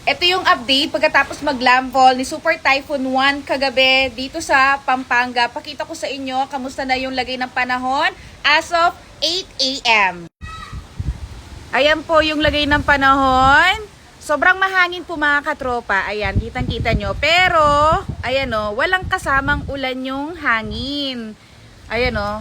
Ito yung update pagkatapos maglandfall ni Super Typhoon 1 kagabi dito sa Pampanga. Pakita ko sa inyo kamusta na yung lagay ng panahon as of 8 a.m. Ayan po yung lagay ng panahon. Sobrang mahangin po mga katropa. Ayan, kitang-kita nyo. Pero, ayan o, walang kasamang ulan yung hangin. Ayan o.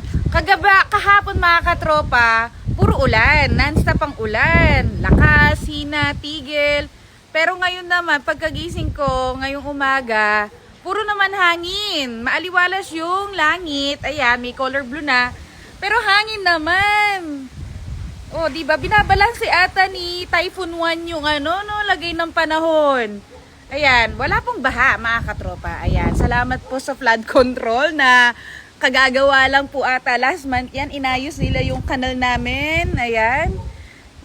Kahapon mga katropa, puro ulan. Non-stop ang ulan. Lakas, hina, tigil. Pero ngayon naman, pagkagising ko, ngayong umaga, puro naman hangin. Maaliwalas yung langit. Ayan, may color blue na. Pero hangin naman. O, diba? Binabalanse ata ni Typhoon 1 yung lagay ng panahon. Ayan, wala pong baha mga katropa. Ayan, salamat po sa flood control na kagagawa lang po ata last month. Yan, inayos nila yung kanal namin. Ayan.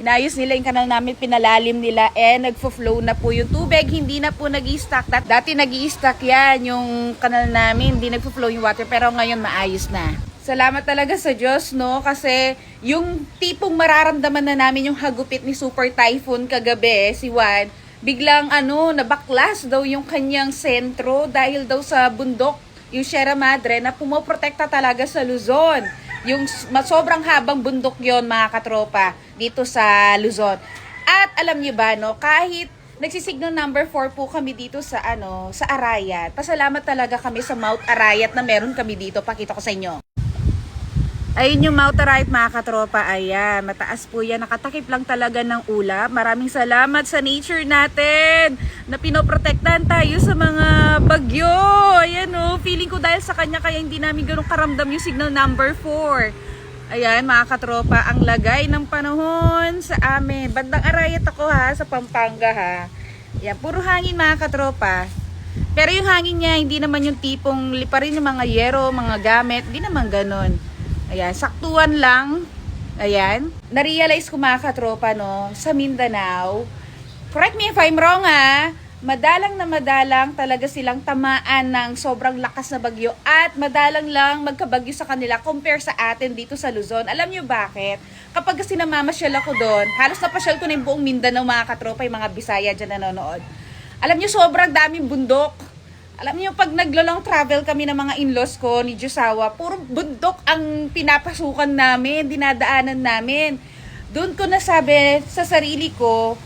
Inayos nila yung kanal namin, pinalalim nila, nagfo-flow na po yung tubig, hindi na po nag-i-stack. Dati nag-i-stack yan, yung kanal namin, hindi nagfo-flow yung water, pero ngayon maayos na. Salamat talaga sa Diyos, no? Kasi yung tipong mararamdaman na namin yung hagupit ni Super Typhoon kagabi, si Juan, biglang nabaklas daw yung kanyang sentro dahil daw sa bundok, yung Sierra Madre, na pumoprotekta talaga sa Luzon. Yung sobrang habang bundok yon mga katropa dito sa Luzon. At alam niyo ba, no, kahit nagsisignal number 4 po kami dito sa sa Arayat. Pasalamat talaga kami sa Mount Arayat na meron kami dito. Pakita ko sa inyo. Ayun yung Mount Arayat mga katropa. Ayan, mataas po yan. Nakatakip lang talaga ng ulap. Maraming salamat sa nature natin na pinoprotektahan tayo sa mga bagyo. Ayan feeling ko dahil sa kanya kaya hindi namin ganun karamdam yung signal number 4. Ayan mga katropa, ang lagay ng panahon sa amin. Bandang Arayat ako sa Pampanga Ayan, puro hangin mga katropa. Pero yung hangin niya, hindi naman yung tipong liparin yung mga yero, mga gamit. Hindi naman ganun. Ayan, saktuan lang. Ayan. Na-realize ko mga katropa, sa Mindanao. Correct me if I'm wrong madalang na madalang talaga silang tamaan ng sobrang lakas na bagyo at madalang lang magkabagyo sa kanila compare sa atin dito sa Luzon. Alam nyo bakit? Kapag kasi namamasyal ako doon, halos napasyal ko na yung buong Mindanao mga katropa, yung mga Bisaya dyan nanonood. Alam nyo, sobrang daming bundok. Alam niyo, pag naglo-long travel kami ng mga in-laws ko ni Josawa, puro bundok ang pinapasukan namin, dinadaanan namin. Doon ko nasabi sa sarili ko,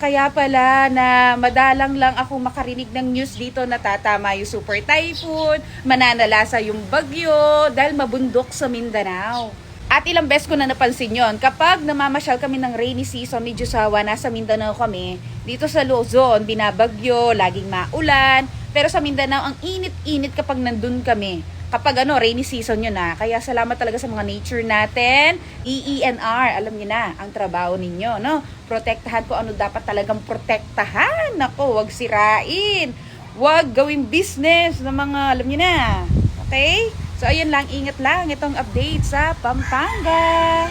kaya pala na madalang lang ako makarinig ng news dito na tatama yung Super Typhoon, mananalasa yung bagyo, dahil mabundok sa Mindanao. At ilang beses ko na napansin yon. Kapag namamasyal kami ng rainy season ni Josawa, nasa Mindanao kami, dito sa Luzon, binabagyo, laging maulan. Pero sa Mindanao, ang init-init kapag nandun kami. Kapag rainy season yun Kaya salamat talaga sa mga nature natin. EENR, alam niyo na, ang trabaho ninyo, Protektahan ko ano dapat talagang protektahan. Nako, wag sirain. Wag gawing business ng mga, alam niyo na. Okay? So, ayun lang, ingat lang itong update sa Pampanga.